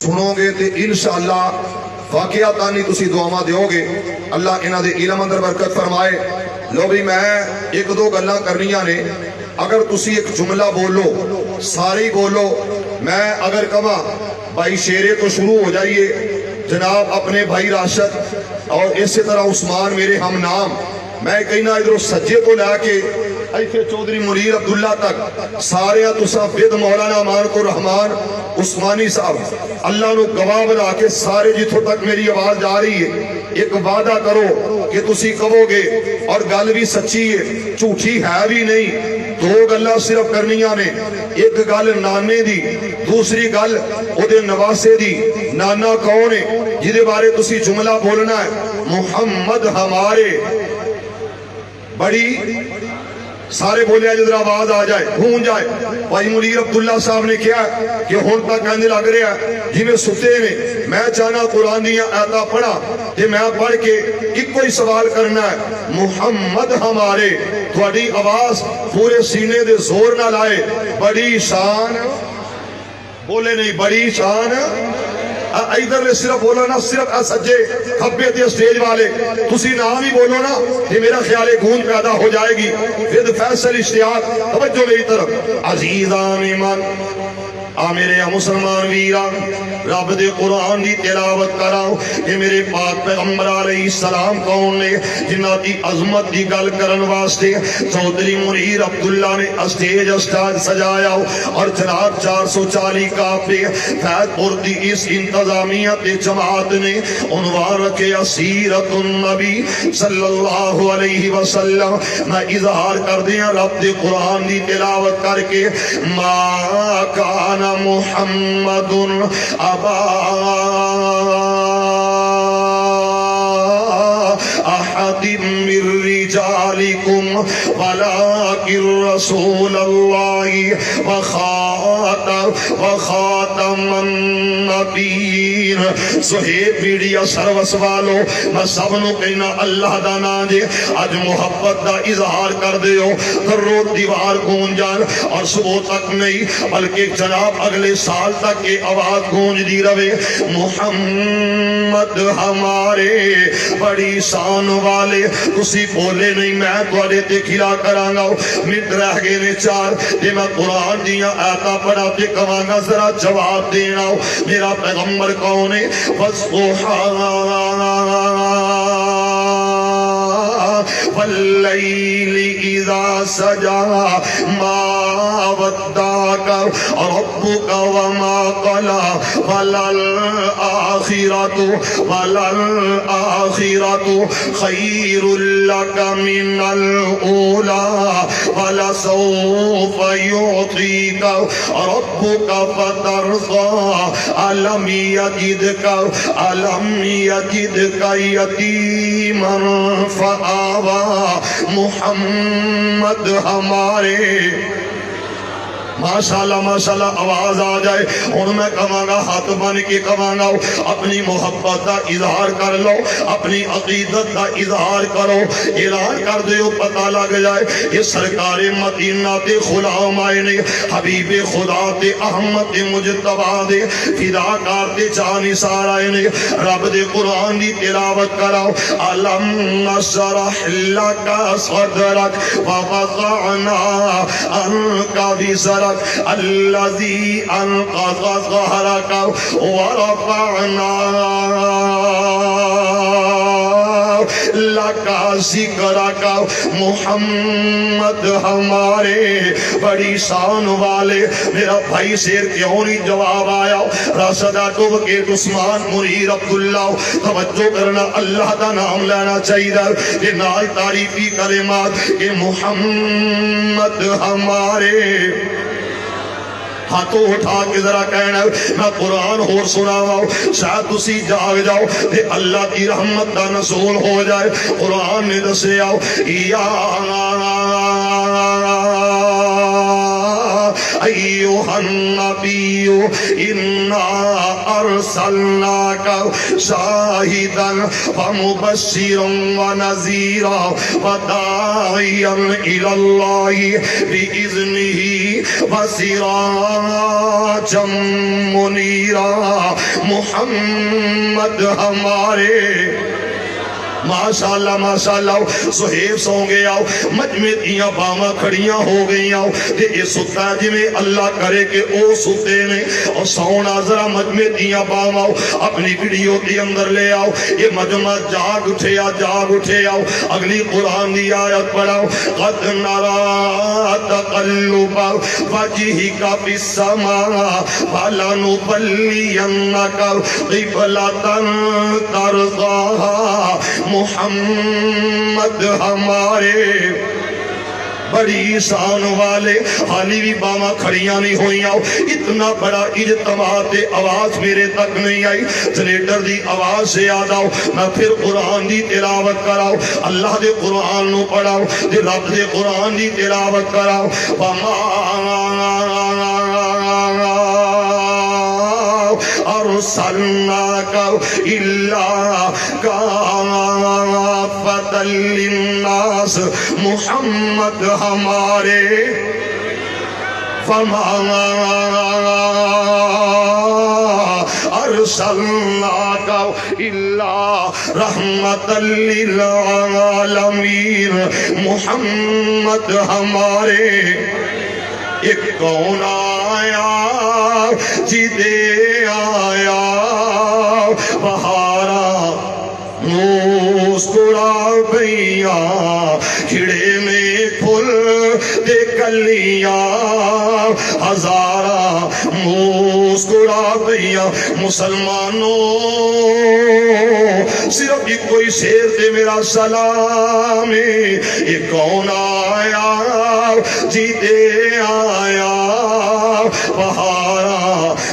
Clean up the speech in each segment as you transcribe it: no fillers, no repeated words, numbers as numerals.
سنو گے تو انشاءاللہ واقعہ تانی تسی دعاواں دیو گے. اللہ انہاں دے علم اندر برکت فرمائے. لو بھی میں ایک دو گلاں کرنیاں نے. اگر تسی ایک جملہ بولو ساری بولو. میں اگر کہاں بھائی شیرے تو شروع ہو جائیے جناب اپنے بھائی راشد اور اسی طرح عثمان میرے ہم نام. میں کہنا ادھر سجے کو لے کے ایتھے چودھری منیر عبداللہ تک سارے تساں بد مولانا امانت الرحمان عثمانی صاحب اللہ نو گواہ بنا کے سارے جتھوں تک میری آواز جا رہی ہے ایک وعدہ کرو کہ تسی کہو گے اور گل بھی سچی ہے جھوٹی ہے بھی نہیں. دو گلاں صرف کرنیاں نے. ایک گل نانے دی دوسری گل او دے نواسے دی. نانا کون ہے جہدے بارے تسی جملہ بولنا ہے محمد ہمارے. بڑی سارے بولے جدر آواز آ جائے گونج جائے. بھائی منیر عبداللہ صاحب نے کیا کہ ہون تک کہنے لگ رہا جی میں ستے نے. میں چاہنا قرآن دیا آیتاں پڑھا کہ میں پڑھ کے ایک کوئی سوال کرنا ہے. محمد ہمارے تھوڑی آواز پورے سینے دے زور نہ لائے. بڑی شان بولے نہیں بڑی شان. ادھر نے صرف بولو نا صرف سجے کھبے تے اسٹیج والے تسی نام ہی بولو نا کہ میرا خیال ہے گونج پیدا ہو جائے گی. ود فیصل اشتیاق توجہ میری طرف. عزیزان ایمان آ میرے مسلمان ویران رب دے قرآن دی تلاوت کراؤ کہ میرے پاک پیغمبر علیہ السلام کون نے جنہ دی عظمت دی گل کرن واسطے چودھری منیر عبداللہ نے اسٹیج سجایا اور جناب 440 کافی فیض پور دی اس انتظامیہ تے جماعت نے عنوان رکھے سیرت النبی صلی اللہ علیہ وسلم. میں اظہار کر دیا رب دے قرآن دی تلاوت کر کے ما کان محمد ابا احد من رجالکم ولکن رسول اللہ وخاتم النبیین. سہیب میڈیا سروس والو میں سب نو کہنا اللہ دا نا دے اج محبت دا اظہار کر دیو. کرو دیوار گونج جان اور صبح تک نہیں بلکہ جناب اگلے سال تک یہ آواز گونج دی رہے. محمد ہمارے بڑی شان والے. تسی بولے نہیں میں تواڈے تے کھلا کراں گا. منٹ رہ گئے نے 4 تے میں قرآن دیاں آیتاں پڑھا تے کہاں گا ذرا جواب دینا. میرا پیغمبر کون ہے؟ واللیل اذا سجا ما ودعک ربک وما قلا وللآخرۃ خیر لک من الاولی ولسوف یعطیک ربک فترضی الم یجدک یتیما فآوی. محمد ہمارے ماشاءاللہ ماشاءاللہ آواز آ جائے. اور میں کہاں گا ہاتھ بن کے کہاں گا اپنی محبت کا اظہار کر لو اپنی عقیدت کا اظہار کرو اعلان کر دیو پتہ لگ جائے. یہ سرکار مدینہ تے غلام آئے نے حبیب خدا تے احمد مجتبی دے فداکار تے جانی سار آئے نے. رب دے قرآن دی تلاوت کراؤ. الم نشرح لک صدرک ووضعنا عنک وزرک الذي انقض ظهرك ورفعنا لك ذکرک. محمد ہمارے بڑی شان والے. میرا بھائی شیر کیوں نہیں جواب آیا؟ راشدہ ڈوب کے عثمان منیر عبداللہ. توجہ کرنا اللہ دا نام لینا چاہیے کہ نال تعریفی کلمات کہ محمد ہمارے. ہاتھوں اٹھا کے ذرا کہنا میں قرآن اور سناواں شاید تسی جاگ جاؤ تے اللہ کی رحمت دا نزول ہو جائے. قرآن نے دسیا یا ایھا النبی انا ارسلناک شاہدا ومبشرا ونذیرا وداعیا الی اللہ بإذنہ وسراجا منیرا. محمد ہمارے ماشاءاللہ ماشاءاللہ. سہیب سو گے آؤ مجمع دیاں باواں کھڑیاں ہو گئی آؤ تے اے ستا جی میں اللہ کرے کہ او ستے نے اور سونا ذرا مجمع دیاں باواں اپنی ویڈیو دی اندر لے آؤ. یہ مجمع جاگ اٹھے آؤ. اگلی قرآن دی آیت پڑھاؤ. قد نرى تقلب وجهك في السماء فلنولينك قبلة ترضاها. محمد ہمارے بڑی شان والے حالی بھی باواں کھڑیاں نہیں ہوئی آؤ. اتنا بڑا اجتماع تے آواز میرے تک نہیں آئی. جنریٹر دی آواز سے یاد آؤ. میں پھر قرآن دی تلاوت کراؤ. اللہ دے قرآن نو پڑھاؤ تے رب دے قرآن دی تلاوت کراؤ. ارسلناک الا کافۃ للناس. محمد ہمارے فما ارسلناک الا رحمۃ للعالمین. محمد ہمارے ایک کون آیا جی دے آیا بہارا مسکرا گئیاں کھڑے میں پھول دے کلیاں ہزارہ مسکرا گئیاں. مسلمانوں صرف یہ کوئی شیر دے میرا سلام ہے. یہ کون آیا جی دے آیا بہارا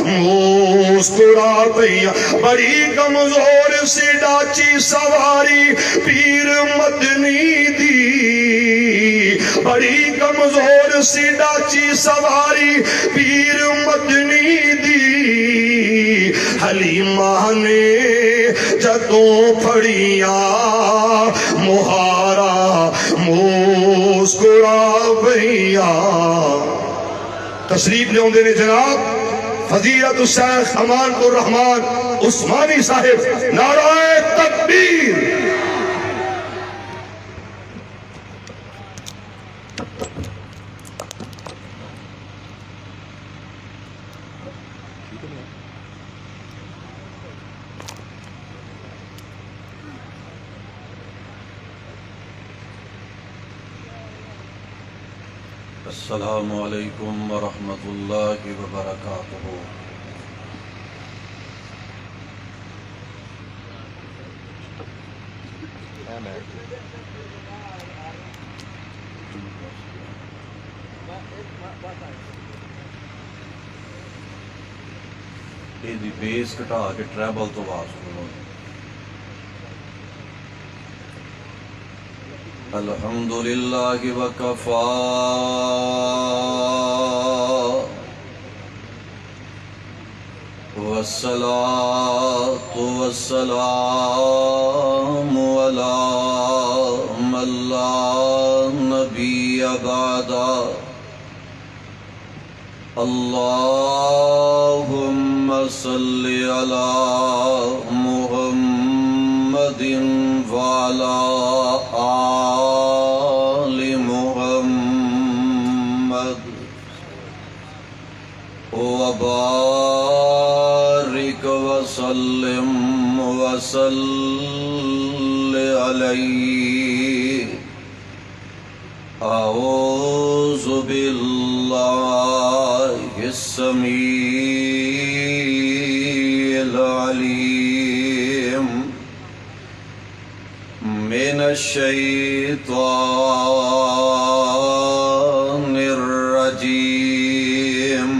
مسکرا گئیاں. بڑی کمزور سی ڈاچی سواری پیر مدنی دی. بڑی کمزور سی ڈاچی سواری پیر مدنی دی. حلیمہ نے جدوں پھڑیاں مہارا مسکرا گئیاں. تشریف لے آندے نے جناب فضیلت الشیخ امان الرحمان عثمانی صاحب. نعرہ تکبیر. السلام علیکم ورحمۃ اللہ وبرکاتہ. یہ بیس کٹا کے ٹریبل تو آواز سنو. الحمدللہ وکفا والصلاة والسلام علی من لا نبی بعدا. اللہم صل علی محمد وعلی آل محمد وبارک وسلم وصل علیہ. اعوذ باللہ السمیع العلیم من الشیطان الرجیم.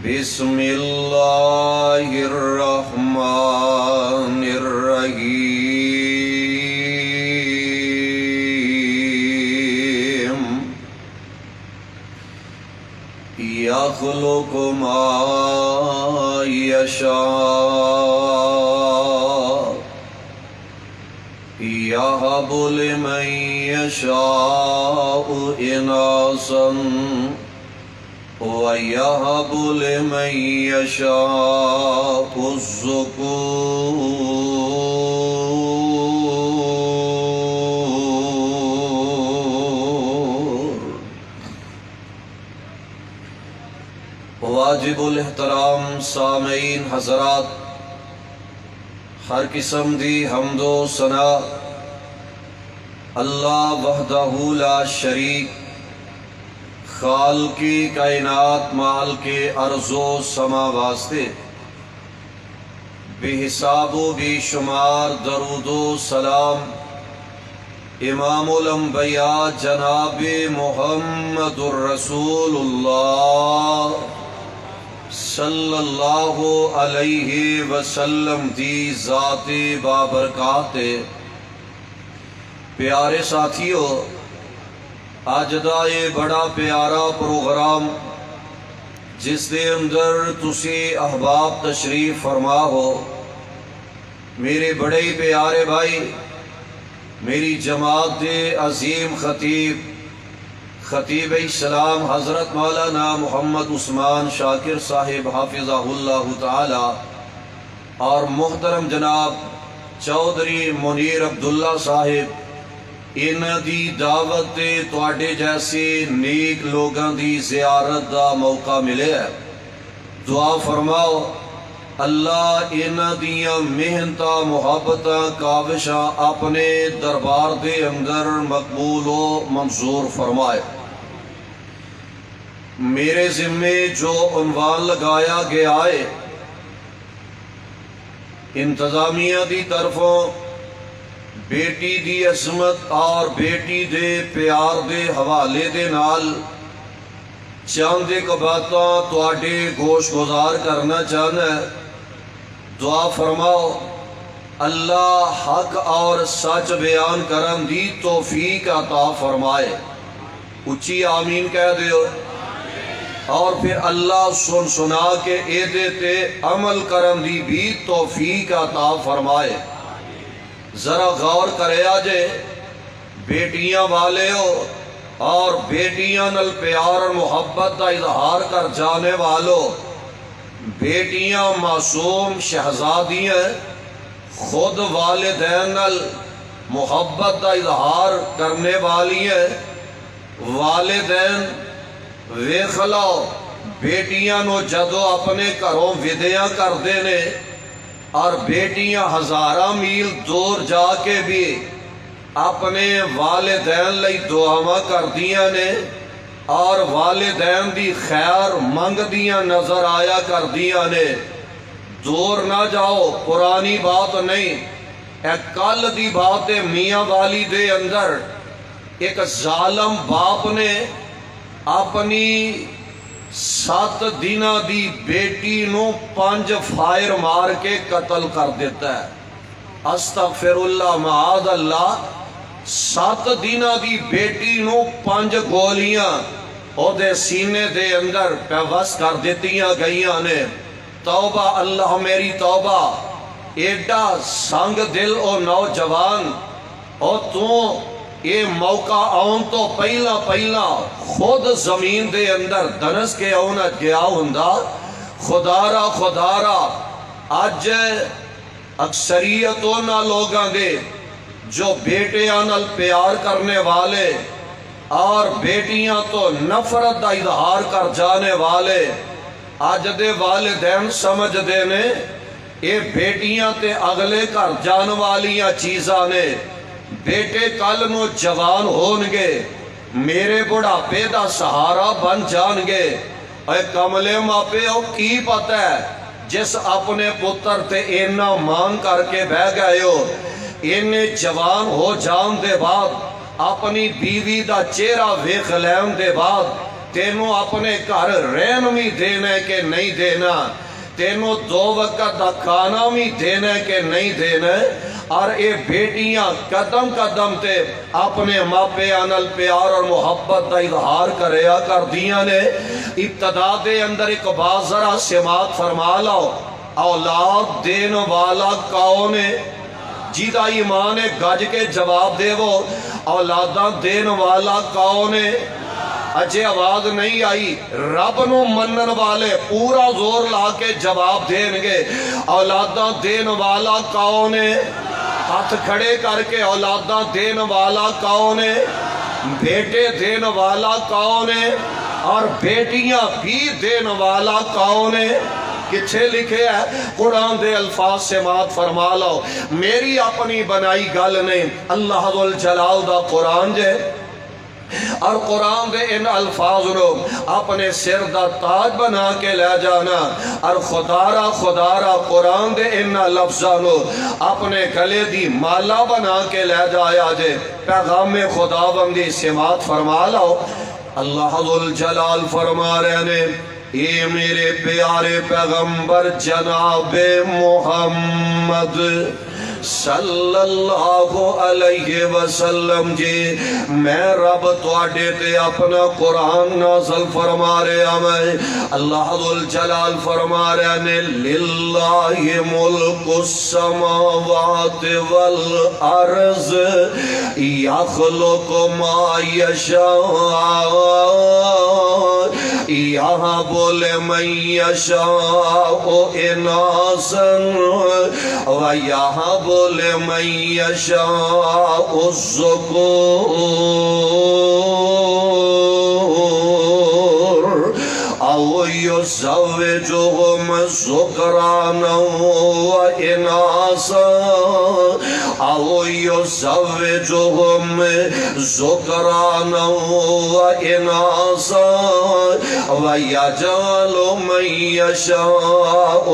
بسم اللہ الرحمن الرحیم. يخلق ما يشاء يهب لمن يشاء إناثا وَيَهَبُ لِمَن يَشَاءُ الذُّكُورَ۔ واجب الاحترام سامعین حضرات، ہر قسم دی حمد و ثنا اللہ وحدہ لا شریک، خالقی کائنات مال کے ارض و سما واسطے بے حساب و بے شمار درود و سلام امام الانبیاء جناب محمد الرسول اللہ صلی اللہ علیہ وسلم دی ذات بابرکات۔ پیارے ساتھیو، آج دا یہ بڑا پیارا پروگرام جس دے اندر تسی احباب تشریف فرما ہو، میرے بڑے ہی پیارے بھائی، میری جماعت دے عظیم خطیب اسلام حضرت مولانا محمد عثمان شاکر صاحب حافظہ اللہ تعالی اور محترم جناب چودھری منیر عبداللہ صاحب، ان دی دعوت تے تواڈے جیسے نیک لوگاں دی زیارت دا موقع ملے ہے۔ دعا فرماؤ اللہ ان دیاں محنتاں محبتاں کاوشاں اپنے دربار دے اندر مقبول و منظور فرمائے۔ میرے ذمے جو عنوان لگایا گیا ہے انتظامیہ دی طرفوں بیٹی دی عظمت اور بیٹی دے پیار دے حوالے دے نال چاند ایک باتاں تواڈے گوش گزار کرنا چاہنا ہے۔ دعا فرماؤ اللہ حق اور سچ بیان کرن دی توفیق عطا فرمائے۔ اچھی آمین کہہ دیو، اور پھر اللہ سنا کے اے دیتے عمل کرن دی بھی توفیق عطا فرمائے۔ ذرا غور کرے آجے بیٹیاں والے ہو اور بیٹیاں نل پیار اور محبت کا اظہار کر جانے والو، بیٹیاں معصوم شہزادیاں خود والدین نل محبت کا اظہار کرنے والی ہیں۔ والدین ویکھ لو بیٹیاں نو جدو اپنے گھروں ودیاں کر دینے اور بیٹیاں ہزارہ میل دور جا کے بھی اپنے والدین لئی دعاواں کر دیاں نے اور والدین دی خیر منگ دیاں نظر آیا کر دیاں نے۔ دور نہ جاؤ، پرانی بات نہیں، ایک کل دی بات ہے۔ میاں والی دے اندر ایک ظالم باپ نے اپنی 7 دنہ دی بیٹی نو 5 فائر مار کے قتل کر دیتا ہے۔ استغفر اللہ معاذ اللہ، 7 دنہ دی بیٹی نو 5 گولیاں او دے سینے دے اندر پیوست کر دیتیاں گئیاں نے۔ توبہ اللہ میری توبہ، ایڈا سنگ دل او نوجوان، او تو یہ موقع آن تو پہلا خود زمین دے اندر دنس کے آنا گیا ہوندا۔ خدارا اج اکثریتوں نہ لوگاں دے جو بیٹیاں نال پیار کرنے والے اور بیٹیاں تو نفرت دا اظہار کر جانے والے، اج دے والدین سمجھ دے نے یہ بیٹیاں تے اگلے کر جان والیاں چیزاں نے۔ بیٹے کل نو جوان ہون گے، میرے بڑھاپے دا سہارا بن جان گے۔ اے کملے ماپے او کی پتہ ہے جس اپنے پتر تے اینا مان کر کے بہ گئے ہو، انہیں جوان ہو جان دے بعد اپنی بیوی دا چہرہ ویکھ لین دے بعد تینوں اپنے گھر رہن بھی دینا کہ نہیں دینا، تینوں 2 وقت دا کھانا بھی دینا ہے کہ نہیں دینا ہے، اور اے بیٹیاں قدم قدم تے اپنے ماپیاں نال پیار اور محبت دا اظہار کریا کر دیاں نے۔ ابتدا دے اندر ایک بات ذرا سماعت فرما لاؤ، اولاد دین والا کون ہے؟ جیدہ ایمان گج کے جواب دے وہ، اولاداں دین والا کون ہے؟ اجے آواز نہیں آئی، رب نو منن والے پورا زور لا کے جواب دیں گے۔ اولاداں دین والا کون ہے؟ ہاتھ کھڑے کر کے اولاداں دین والا کون ہے؟ بیٹے دین والا کون ہے؟ اور بیٹیاں بھی دین والا کون ہے؟ کچھے لکھے ہے؟ قرآن دے الفاظ سے مات فرما لو، میری اپنی بنائی گل نہیں، اللہ ذوالجلال دا قرآن جے، اور قرآن دے ان الفاظ نو اپنے سر دا تاج بنا کے لے جانا، اور خدارا قرآن دے ان لفظاں نو اپنے گلے دی مالا بنا کے لے جایا جے۔ پیغام خداوندی سماعت فرما لو، اللہ ذوالجلال فرما رہے نے، اے میرے پیارے پیغمبر جناب محمد صلی اللہ علیہ وسلم جی، میں رب تواڈے تے اپنا قرآن نازل فرما رہا میں۔ اللہ ذوالجلال فرما رہے نے، للہ ملک السماوات والارض یخلق ما یشاء یہاں بولے من یشاء اناسا و یہاں بولے من یشاء الذکور، او یزوجہم ذکرانا و اناسا او یزوجہم ذکرانا و اناسا و یجعل من یشاء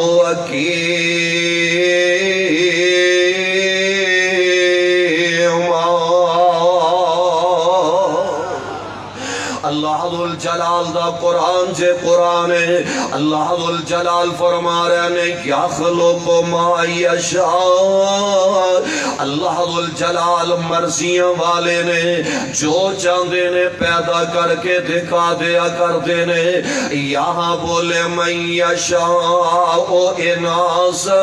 اللہ ذوالجلال دا قرآن جے قرآن ہے۔ اللہ ذوالجلال فرما رہے نے، یخلق ما یشاء، اللہ ذوالجلال مرضیاں والے نے، جو چاندے نے پیدا کر کے دکھا دیا کرتے نے۔ یہاں بولے من یشاء اناسا،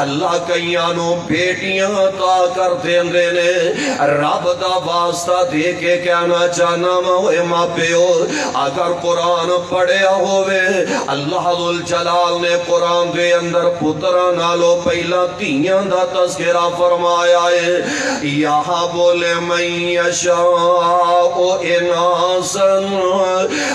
اللہ کئیانوں بیٹیاں عطا کر دیندے نے۔ رب دا واسطہ دے کے کہنا چاہنا ہوئے ماں پیو، اگر قرآن پڑھیا ہوئے، اللہ ذوالجلال نے قرآن دے اندر پترہ نالو پہلا تیاں دا تذکرہ فرمایا ہے۔ یہاں بولے من یشاء اناسا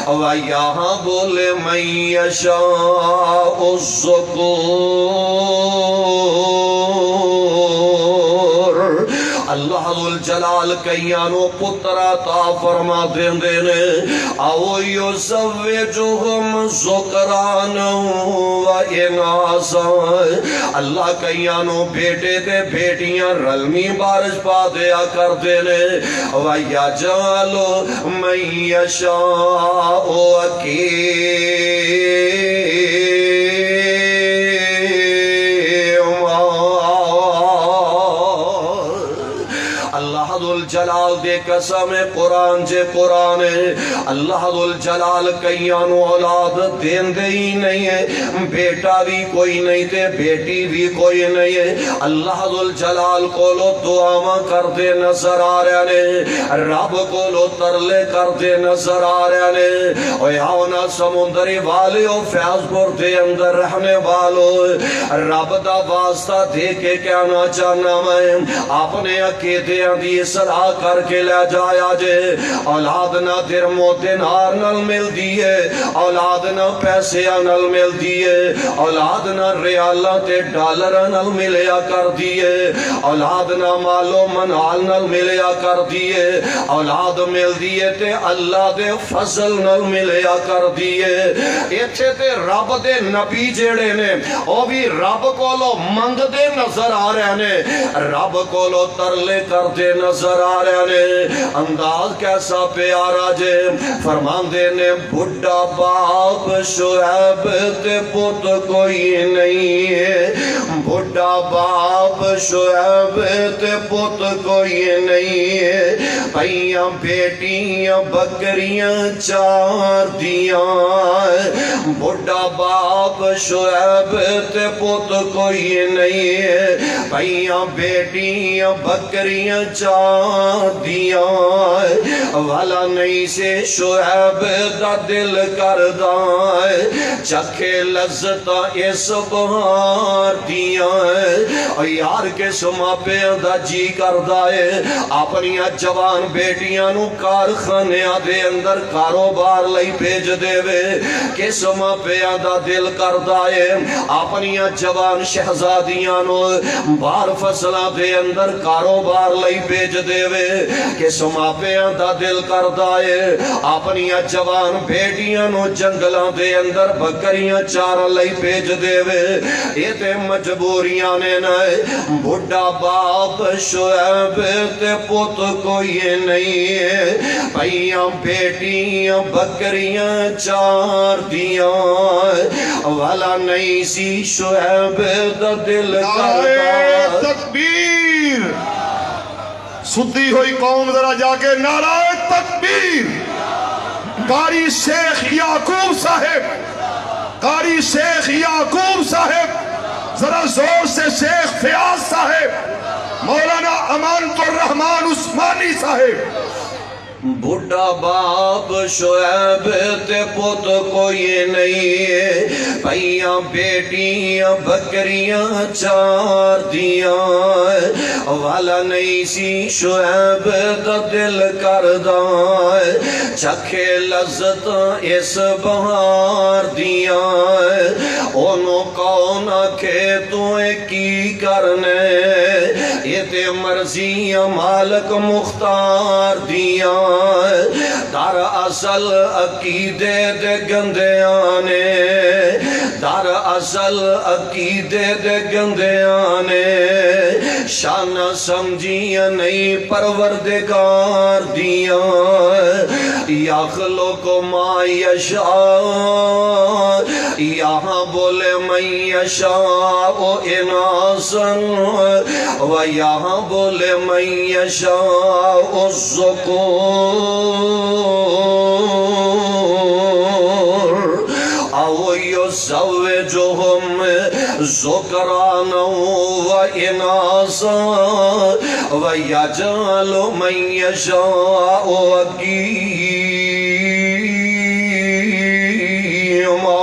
و یہاں بولے من یشاء الذکور، اللہ ذوالجلال کئیانوں پتر عطا فرما دیندے نے۔ او یزوجہم ذکرانا و اناسا، اللہ کئیانوں بیٹے تے بیٹیاں رلمی بارش پا دیا کر دینے۔ و یجعل من یشاء اللہ ذوالجلال دے قسم قرآن جے قرآن ہے۔ اللہ ذوالجلال کئیانوں اولاد دین دے ہی نہیں ہے، بیٹا بھی کوئی نہیں تے بیٹی بھی کوئی نہیں ہے۔ اللہ ذوالجلال کو لو دعاواں کر دے نظر آ رہے نے، رب کو لو ترلے کر دے نظر آ رہے نے۔ اوہ آونا سمندری والے او فیاض پور دے اندر رہنے والو، رب دا واسطہ دے کے کہنا چاہنا میں اپنے عقیدے دی اصلاح کر کے لے جایا جے۔ اولاد نہ درم و دینار نل مل دیئے، اولاد نہ پیسے نل مل دیئے، اولاد نہ ریالہ تے ڈالر نل ملیا کر دیئے، اولاد نہ مال و منال نل ملیا کر دیئے، اولاد مل دیئے تے اللہ دے فضل نل ملیا کر دیئے۔ ایتھے تے رب دے نبی جیڑے نے او بھی رب کو لو منگ دے نظر آ رہے نے، رب کو لو ترلے کر دے نظر آ رہے نے۔ نے انداز کیسا پیارا جے فرماندے نے بڑھا باپ شعیب تے پت کوئی نہیں ہے بڑھا باپ شعیب تے پت کوئی نہیں ہے پائیاں بیٹیاں بکریاں چار دیاں بڑھا باپ شعیب تے پت کوئی نہیں ہے پائیاں بیٹیاں بکریاں چار دیاں والا نہیں سے شعیب دا دل کردہ چکھے لذتا اس بہار دیاں یار کے سما پہ دا جی کردہ اپنی جوان بیٹیاں نو کارخانیاں دے اندر کاروبار لئی بھیج دے وے کہ سما پہ دا دل کردہ اپنی جوان شہزادیاں نو بار فصلہ دے اندر کاروبار لئی بھیج دے وے کہ سما پہ دا دل کردہ اپنی جوان بیٹیاں نو جنگلاں دے اندر بکریاں چار لئی بھیج دے وے یہ تے مجبوریاں نے نائے بڑھا باپ شعیب تے پت کوئی نہیں ہے پائیاں بیٹیاں بکریاں چار دیاں والا نہیں سی شعیب دا دل نعرہ تکبیر سدی ہوئی قوم ذرا جا کے نعرہ تکبیر قاری شیخ یعقوب صاحب قاری شیخ یعقوب صاحب ذرا زور سے شیخ فیاض صاحب مولانا امانت الرحمن عثمانی صاحب بڑھا باپ شعیب تے پت کوئی نہیں پائیاں بیٹیاں بکریاں چار دیاں والا نہیں سی شعیب دا دل کردہ چکھے لذت اس بہار دیاں انہوں کون آکھے تویں کی کرنے یہ تے مرضی مالک مختار دیاں در اصل عقیدے دے گندیاں نے در اصل عقیدے دے گندیاں نے شان سمجھیاں نہیں پروردگار دیاں یخلق ما یشاء یہاں بولے من یشاء اناسا و یہاں بولے من یشاء الذکور او یزوجہم ذکرانا و اناسا و یجعل من یشاء عقیما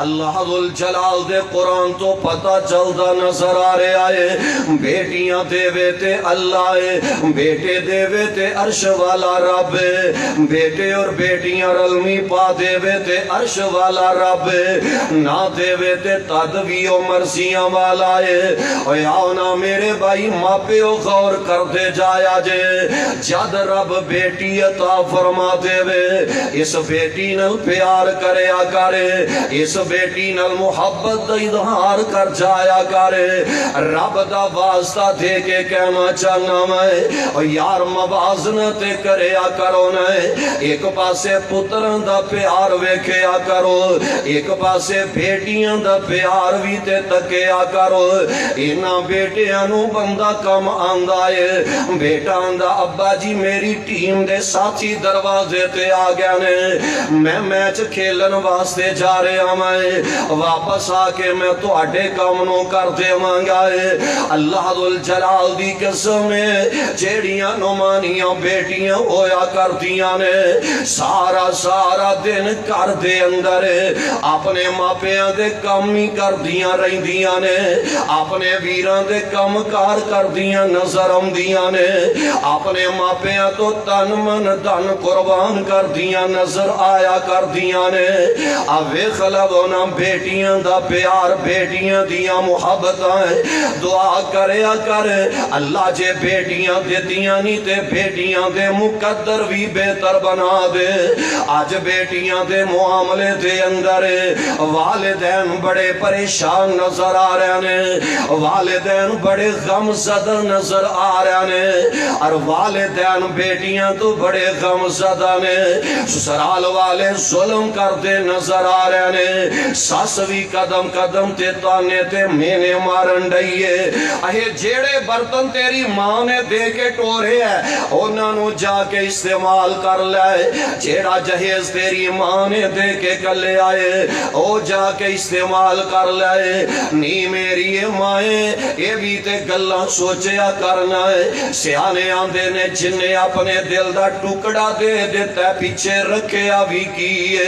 اللہ ذوالجلال دے قرآن تو پتہ چلدا نظر آ رہے آئے بیٹیاں دے تے اللہ بیٹے دے تے عرش والا رب بیٹے اور بیٹیاں رلمی پا دے تے عرش والا رب نہ دے تے تدوی و مرضیاں والا اور آؤ نا میرے بھائی ماں پہ غور کر دے جایا جے جد رب بیٹی عطا فرما دے اس بیٹی نل پیار کریا کرے اس بیٹی نل محبت دا اظہار کر جایا کرے رب دا واسطہ دے کے کہنا چاہنا میں اور یار موازنت کریا کرو نے ایک پاسے پتران دا پیار ویکھیا کرو ایک پاسے بیٹیاں دا پیار بھی تے تکیا کرو اینا بیٹیاں نو بندہ کم آندائے بیٹا آندہ ابا جی میری ٹیم دے ساتھی دروازے تے آ گیا نے میں میچ کھیلن واسطے جا رہے ہمیں واپس آ کے میں تو اڈے کامنوں کر دے مانگائے اللہ ذوالجلال دی قسم جیڑیاں نمانیاں بیٹیاں ہویا کر دیاں نے سارا دن کر دے اندر اپنے ماپیاں دے کم ہی کر دیاں رہی دیاں نے اپنے ویران دے کم کار کر دیاں نظر ہم دیاں نے اپنے ماپیاں تو تن من دن قربان کر دیاں نظر آیا کر دیاں نے اوے خلب نا بیٹیاں دا پیار بیٹیاں دیاں محبتاں دعا کریا کر اللہ جے بیٹیاں دیتیاں نہیں تے بیٹیاں دے مقدر بھی بہتر بنا دے آج بیٹیاں دے معاملے دے اندر والدین بڑے پریشان نظر آ رہے ہیں والدین بڑے غم زدہ نظر آ رہے ہیں اور والدین بیٹیاں تو بڑے غم زدہ نے سسرال والے ظلم کرتے نظر آ رہے ہیں ساس بھی قدم قدم تے تانے تے مینے مارن ڈائیے اہے جیڑے برتن تیری ماں نے دے کے ٹورے ہے انہاں نو جا کے استعمال کر لائے جیڑا جہیز تیری ماں نے دے کے کلے آئے او جا کے استعمال کر لائے نی میری مائیں یہ بھی تے گلہ سوچیا کرنا ہے سیانے آندے نے جنہیں اپنے دل دا ٹکڑا دے دیتا ہے پیچھے رکھیا بھی کیے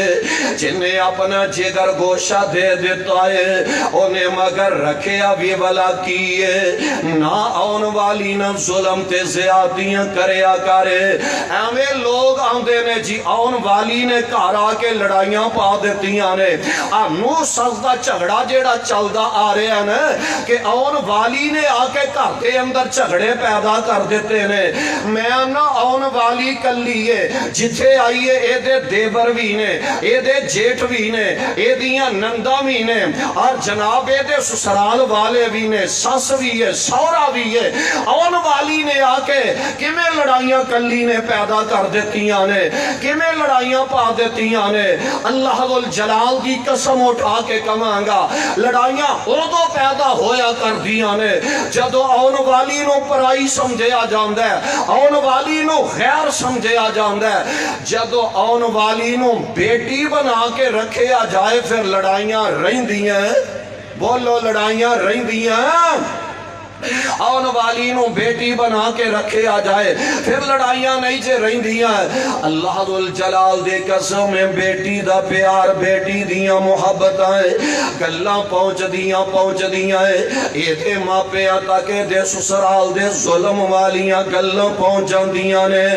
جنہیں اپنا جگر گوشہ دے دیتا ہے انہیں مگر رکھیا بھی بلا کیے نہ آن والی نہ ظلم تے زیادیاں کریا کرے ایویں لوگ آندے نے جی آن والی نے کارا کے لڑائیاں پا دیتیاں نے نو سزدہ جھگڑا جیڑا چلدا آ رہے ہیں نا کہ آن والی نے آ کے گھر دے اندر جھگڑے پیدا کر دیتے نے میں نہ آن والی کلیے جتھے آئیے اے دے دیور بھی نے اے دے جیٹھ بھی نے اے دیاں نندہ بھی نے اور جناب اے دے سسرال والے بھی نے ساس بھی ہے سورا بھی ہے آن والی نے آ کے کمیں لڑائیاں کلی نے پیدا کر دیتیاں نے کمیں لڑائیاں پا دیتیاں نے اللہ جلال کی قسم اٹھا کے کمانگا لڑائیاں اردو پیدا ہویا کر دیاں نے جدو آن والی نو پرائی سمجھیا جاندہ ہے آن والی نو غیر سمجھیا جاندہ ہے جدو آن والی نو بیٹی بنا کے رکھیا جائے پھر لڑائیاں رہیں دیاں بولو لڑائیاں رہیں دیاں آن والی نو بیٹی بنا کے رکھے آ جائے پھر لڑائیاں نہیں جے رہیں دیاں اللہ جلال دے قسم میں بیٹی دا پیار بیٹی دیاں محبتائیں گلاں پہنچ دیاں اے دے ماں پہ آتا کہ دے سسرال دے ظلم والیاں گلاں پہنچ دیاں نے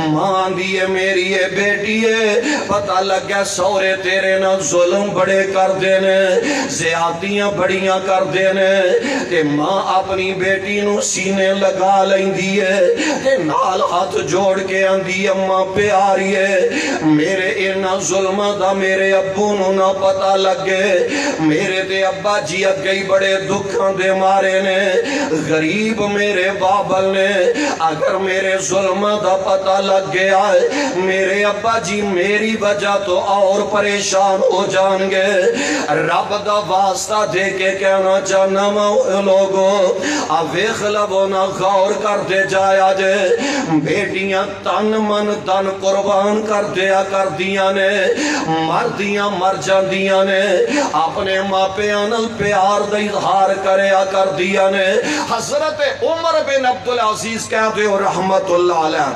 ماں دیئے میری اے بیٹی ہے پتہ لگ گیا سورے تیرے نہ ظلم بڑے کر دینے زیادتیاں بڑیاں کر دینے تے ماں اپنی بیٹی نو سینے لگا لیں دیئے تے نال ہاتھ جوڑ کے آندی اماں پیاری ہے میرے اینا ظلم دا میرے ابو نو نہ پتہ لگے میرے دے ابا جی اگئی بڑے دکھاں دے مارے نے غریب میرے بابل نے اگر میرے ظلم دا پتہ لگ گیا ہے میرے ابا جی میری وجہ تو اور پریشان ہو جان گے رب دا واسطہ دے کے کہنا چاہنا لوگوں ویخ لبو نہ غور کر دے جایا جے بیٹیاں تن من تن قربان کر دیا کر دیا نے مردیاں مر جاندیاں نے اپنے ماں پیانل پیار دا اظہار کریا کر دیا نے حضرت عمر بن عبدالعزیز کہتے ہو رحمت اللہ علیہ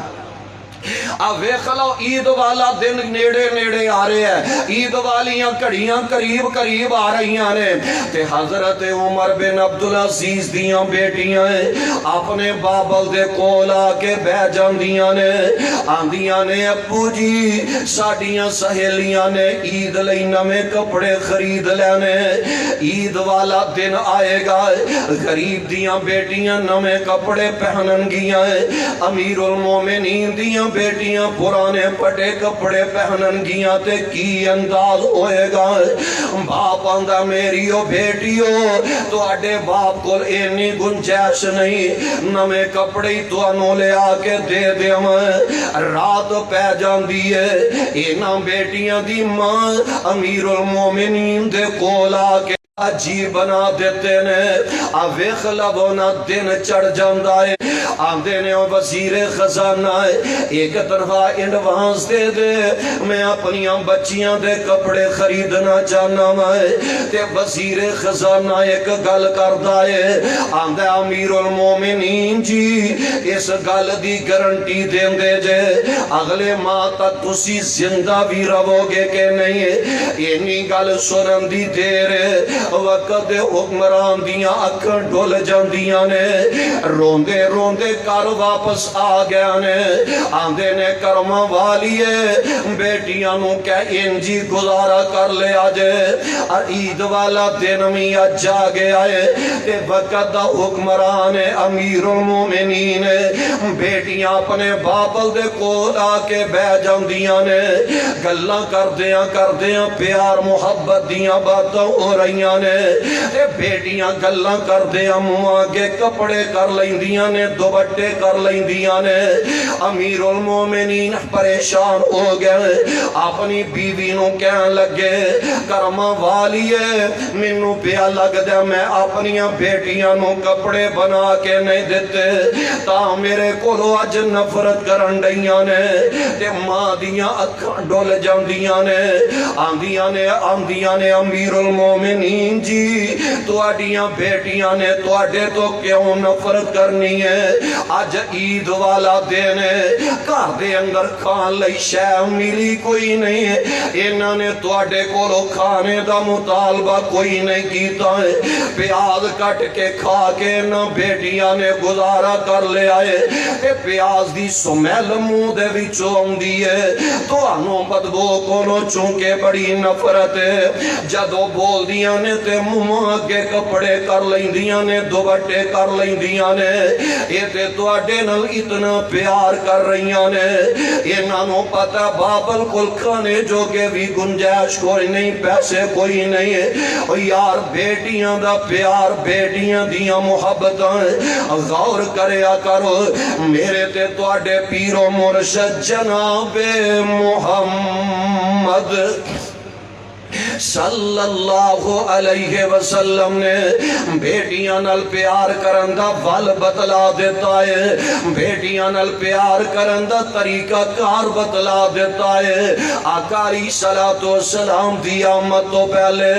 اب ویخ لو عید والا دن نیڑے نیڑے آ رہے ہیں عید والیاں کڑیاں قریب قریب آ رہی نے تے حضرت عمر بن عبدالعزیز دیاں بیٹیاں اپنے بابل دے کول آ کے بہ جاندیاں نے آندیاں نے ابو جی ساڑیاں سہیلیاں نے عید لئی نمے کپڑے خرید لینے عید والا دن آئے گا غریب دیاں بیٹیاں نمے کپڑے پہنن گیاں امیر المومنین دیاں بیٹیاں پرانے پٹے کپڑے پہنن گیاں تے کی انداز ہوئے گا باپ آندہ میری او بیٹیو تو اڈے باپ کو اینی گنجائش نہیں نمے کپڑے تو انو لے آکے دے دے رات پہ جان دیئے اینا بیٹیاں دی ماں امیر المومنین دے کول آکے عجیب بنا دیتے نے ویخ لبونا دن چڑھ جاندہ ہے آندے نے وزیر خزانہ ایک تنہا انڈوانس دے دے میں اپنی بچیاں دے کپڑے خریدنا چاہنا میں تے وزیر خزانہ ایک گل کردہ ہے آندے امیر المومنین جی اس گل دی گارنٹی دیں دے جے اگلے ماہ تک تسی زندہ بھی رو گے کہ نہیں اینی گل سنن دی دیر وقت حکمران دیاں اکھاں ڈول جاندیاں نے روندے روندے کر واپس آ گیا نے آندے نے کرما والیے بیٹیاں نو کہ انجی گزارا کر لے آجے عید والا دن بھی اجا گیا ہے تے وقت دا حکمران امیر المومنین بیٹیاں اپنے بابل دے کول آ کے بہ جاندیاں نے گلاں کردیاں پیار محبت دیاں باتاں ہو رہیاں نے تے بیٹیاں گلاں کردیاں منہ آگے کپڑے کر لیندیاں نے دوبٹے کر لیندیاں نے امیر المومنین پریشان ہو گئے اپنی بیوی نو کہن لگے کرما والیے مینوں پیا لگدا میں اپنیاں بیٹیاں نو کپڑے بنا کے نہیں دیتے تا میرے کولو اج نفرت کرن ڈیاں نے تے ماں دیاں اکھاں ڈول جاندیاں نے آندیاں نے امیر المومنین جی تواڈیاں بیٹیاں نے تواڈے تو کیوں نفرت کرنی ہے اج عید والا دن ہے گھر دے اندر کھان لئی شے ملی کوئی نہیں ہے انہاں نے تواڈے کولو کھانے دا مطالبہ کوئی نہیں کیتا ہے پیاز کٹ کے کھا کے نہ بیٹیاں نے گزارا کر لے آئے تے پیاز دی سمیل منہ دے وچوں آندی ہے تانوں بدبو کولو چونکہ بڑی نفرت ہے جدوں بول دیاں نے تے منہ اگے کپڑے کر لیندیاں نے دوبٹے کر لیندیاں نے اے تے تواڈے نال اتنا پیار کر رہیاں نے انہاں نوں پتہ بابل کول کھانے جو کہ بھی گنجائش کوئی نہیں پیسے کوئی نہیں ہے او یار بیٹیاں دا پیار بیٹیاں دیاں محبتاں غور کریا کرو میرے تے تواڈے پیر و مرشد جناب محمد صلی اللہ علیہ وسلم نے بیٹیاں نال پیار کرن دا ول بتلا دیتا ہے بیٹیاں نال پیار کرن دا طریقہ کار بتلا دیتا ہے آقا علیہ الصلوۃ والسلام دی آمد تو پہلے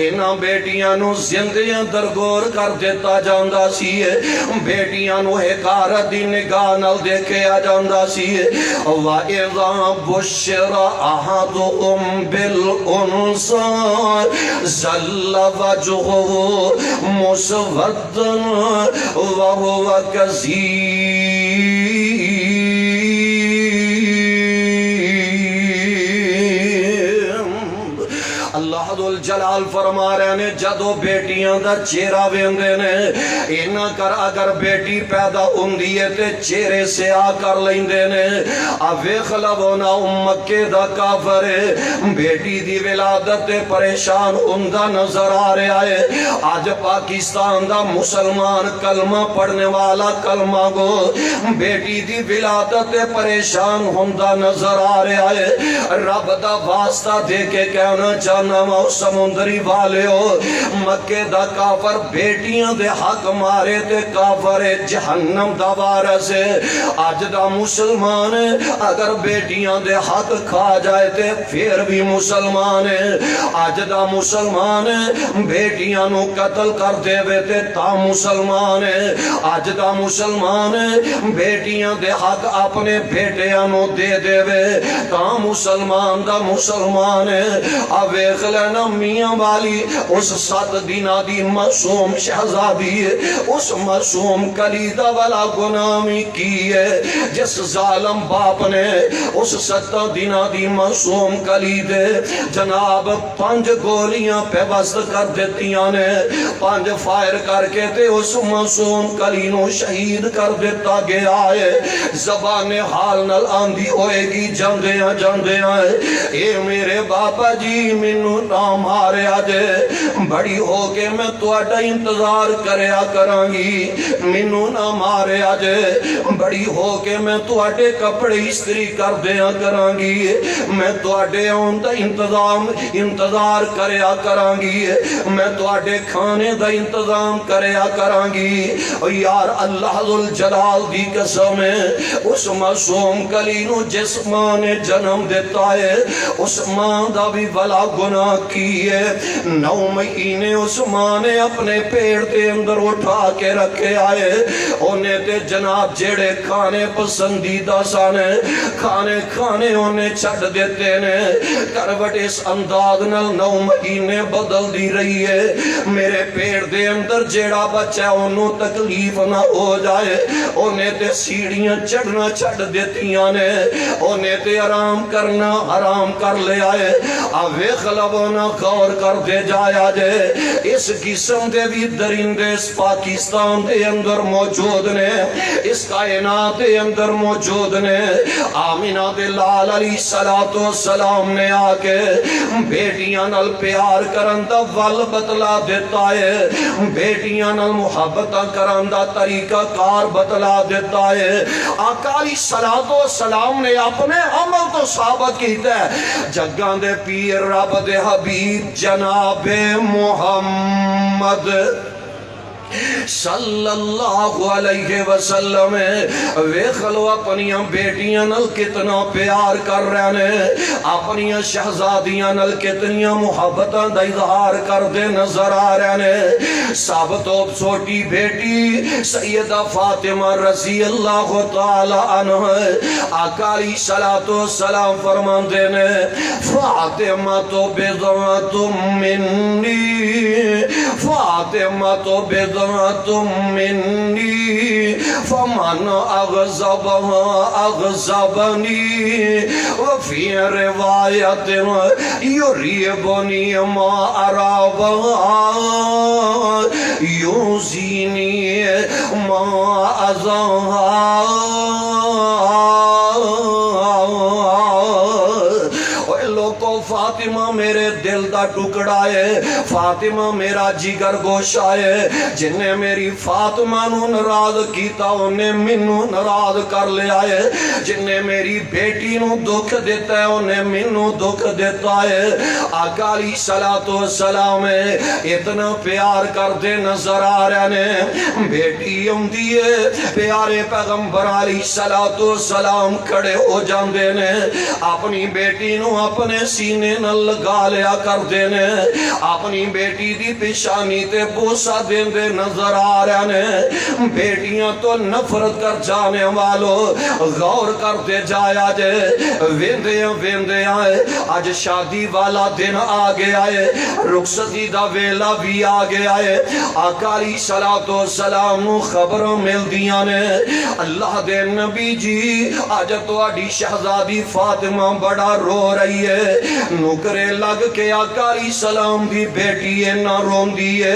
انہاں بیٹیاں نو زندیاں درگور کر دیتا جاندا سی بیٹیاں نو حقارت دی نگاہ نال دیکھیا جاندا سی وَإِذَا بُشِّرَ أَحَدُهُمْ بِالْأُنثىٰ ظل وجهه مسودا وهو كظيم اللہ ذل جلال فرما رہے نے جدو بیٹیاں دا چہرہ ویندے نے اینا کر اگر بیٹی پیدا ہوندی ہے تے چہرے سے آ کر لیندے نے ویکھ لونا مکے دا کافر بیٹی دی ولادت تے پریشان ہوندا نظر آ رہا ہے آج پاکستان دا مسلمان کلمہ پڑھنے والا کلمہ گو بیٹی دی ولادت تے پریشان ہوندا نظر آ رہا ہے رب دا واسطہ دے کے کہنا چاہنا وا سمندری والے ہو مکے دا کافر بیٹیاں دے حق مارے تے کافر جہنم دا وارث آج دا مسلمان اگر بیٹیاں دے حق کھا جائے تے پھر بھی مسلمان آج دا مسلمان بیٹیاں نو قتل کر دے وے تے تا مسلمان آج دا مسلمان بیٹیاں دے حق اپنے بیٹیاں نو دے دے وے تا مسلمان دا مسلمان ویکھ لینا میاں والی اس 7 دنہ دی معصوم شہزادی اس معصوم کلیدہ والا گناہی کی ہے جس ظالم باپ نے اس 7 دنہ دی معصوم کلیدے جناب 5 گولیاں پہ بست کر دیتیاں نے 5 فائر کر کے تے اس معصوم کلی نو شہید کر دیتا گیا ہے زبان حال نل آندھی ہوئے گی جاندیاں اے میرے باپا جی مینوں نہ مارے آجے بڑی ہو کے میں تواڈا انتظار کریا کران گی مینوں نہ مارے آجے بڑی ہو کے میں تواڈے کپڑے استری کر دیا کران گی میں تواڈے آن دا انتظار کریا کران گی میں تواڈے کھانے دا انتظام کریا کران گی یار اللہ ذل جلال دی قسم اس معصوم کلی نو جس ماں نے جنم دیتا ہے اس ماں دا بھی بلا گناہ کی ہوئی ہے 9 مہینے اس ماں نے اپنے پیڑ دے اندر اٹھا کے رکھے آئے انہیں تے جناب جیڑے کھانے پسندیدہ سانے کھانے انہیں چھڑ دیتے نے کروٹ اس انداز نال 9 مہینے بدل دی رہی ہے میرے پیڑ دے اندر جیڑا بچہ انہوں تکلیف نہ ہو جائے انہیں تے سیڑھیاں چڑھنا چھڑ دیتیاں نے انہیں تے آرام کرنا حرام کر لے آئے آوے خلبونا غور کر دے جایا جے اس قسم دے بھی درندے اس پاکستان دے اندر موجود نے اس کائنات دے اندر موجود نے آمینہ دے لال علیہ السلام نے آکے بیٹیاں نال پیار کرندہ ول بتلا دیتا ہے بیٹیاں نال محبتہ کرندہ طریقہ کار بتلا دیتا ہے آقا علیہ السلام نے اپنے عمل تو ثابت کیتا ہے جگان دے پیر رب دے حبیب جناب محمد صلی اللہ علیہ وسلم ویخلو اپنیاں بیٹیاں نل کتنا پیار کر رہے ہیں اپنیاں شہزادیاں نل کتنیاں محبتاں دا اظہار کر دے نظر آ رہے ہیں سب تو چھوٹی بیٹی سیدہ فاطمہ رضی اللہ تعالی عنہ آقا علیہ السلام فرمان دینے فاطمہ تو بضعت منی فاطمہ تو بضعت منی فمن اغضبنی وفی روایت یریبنی ما ارابا یوزینی ما ازاہا فاطمہ میرے دل دا ٹکڑا ہے فاطمہ میرا جگر گوشا ہے جنہیں میری فاطمہ نو نراض کیتا انہیں منو نراض کر لیا ہے جنہیں میری بیٹی نو دکھ دیتا ہے انہیں منو دکھ دیتا ہے آقا علیہ السلام اتنا پیار کر دے نظر آ رہے نے بیٹی دیئے پیارے پیغمبر علیہ السلام کھڑے ہو جاندے نے اپنی بیٹی نو اپنے سینے نہ لگا لیا کر دینے اپنی بیٹی دی پیشانی تے بوسا دین دے نظر آ رہے نے بیٹیاں تو نفرت کر جانے والو غور کر دے جایا جے ویندے آئے آج شادی والا دن آگے آئے رخصتی دا ویلا بھی آگے آئے آقا علیہ السلام نو خبر مل دیاں نے اللہ دے نبی جی آج تو آڈی شہزادی فاطمہ بڑا رو رہی ہے نکرے لگ کے آقا علیہ السلام دی بیٹی ہے نہ رون دیئے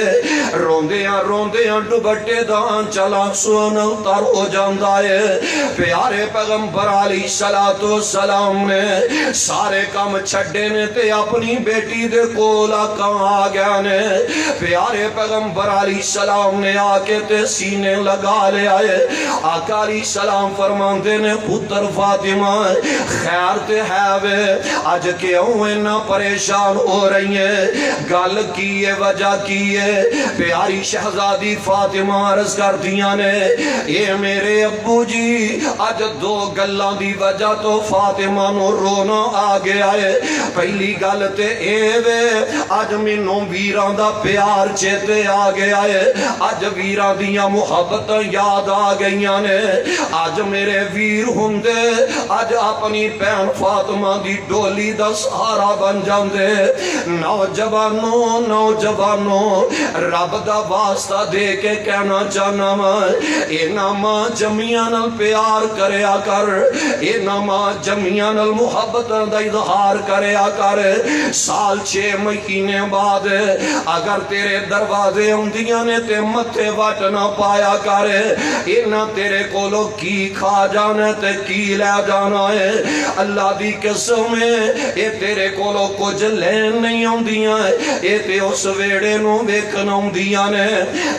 روندیاں ڈبٹے دان چلا سونا اتر ہو جاندہ ہے پیارے پیغمبر علیہ السلام نے سارے کام چھڑے نے تے اپنی بیٹی دے کولا کہاں آ گیا نے پیارے پیغمبر علیہ السلام نے آکے تے سینے لگا لے آئے آقا علیہ السلام فرمان دے نے پتر فاطمہ خیر تے ہے وے آج کیوں انہا پریشان ہو رہی ہیں گل کیے وجہ کیے پیاری شہزادی فاطمہ عرض کر دیا نے اے میرے ابو جی آج دو گلوں دی وجہ تو فاطمہ نو رونا آگے آئے پہلی گل تے اے وے آج منوں ویران دا پیار چیتے آگے آئے آج ویران دیا محبت یاد آ گئیاں نے آج میرے ویر ہندے آج اپنی پہن فاطمہ دی ڈولی دا سہارا بن جاندے نوجوانوں رب دا واسطہ دے کے کہنا چاہنا اینا ماں جمعیاں نال پیار کریا کر اینا ماں جمعیاں نال محبت دا اظہار کریا کر سال 6 مہینے بعد اگر تیرے دروازے ہوندیاں نے تے متھے وٹ نہ پایا کر اینا تیرے کولو کی کھا جانا تے کی لے جانا ہے اللہ دی قسم ہے اے تیرے کولو کچھ لین نہیں ہوندیاں اے تے اس ویڑے نو ویکھنا ہوندیاں نے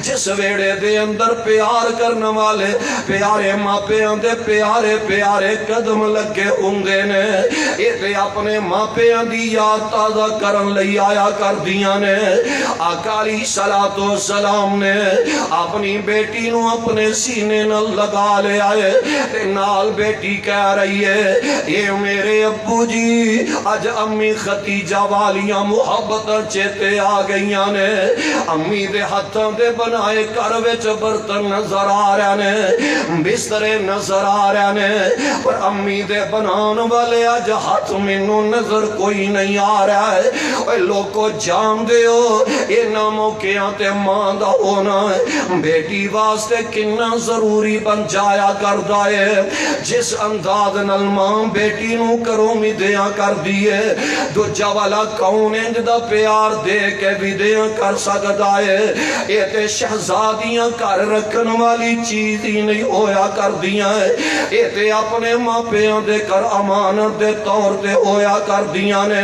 جس ویڑے دے اندر پیار کرنے والے پیارے ماپیاں دے پیارے قدم لگے ہوندے نے اے تے اپنے ماپیاں دی یاد تازہ کرن لئی آیا کر دیاں نے آقا علیہ السلام نے اپنی بیٹی نو اپنے سینے نہ لگا لے آئے تے نال بیٹی کہہ رہی ہے اے میرے ابو جی آج امی ختیجہ والیاں محبت چیتے آ گئیاں نے امی دے ہاتھاں دے بنائے گھر وچ برتن نظر آ رہے نے بسترے نظر آ رہے نے پر امی دے بنان والے اج ہاتھ مینوں نظر کوئی نہیں آ رہا ہے اے لوگو جان دیو انہاں موقعاں تے ماں دا ہونا بیٹی واسطے کنا ضروری بن جایا کردا ہے جس انداز نال ماں بیٹی نو کروں می دیاں کر دیے دوجا والا کون انج دا پیار دے کے بھی دیاں کر سکدا ہے اے تے شہزادیاں کر رکھن والی چیز ہی نہیں ہویا کر دیاں اے تے اپنے ماں پیاں دے کر امانت دے طور تے ہویا کر دیاں نے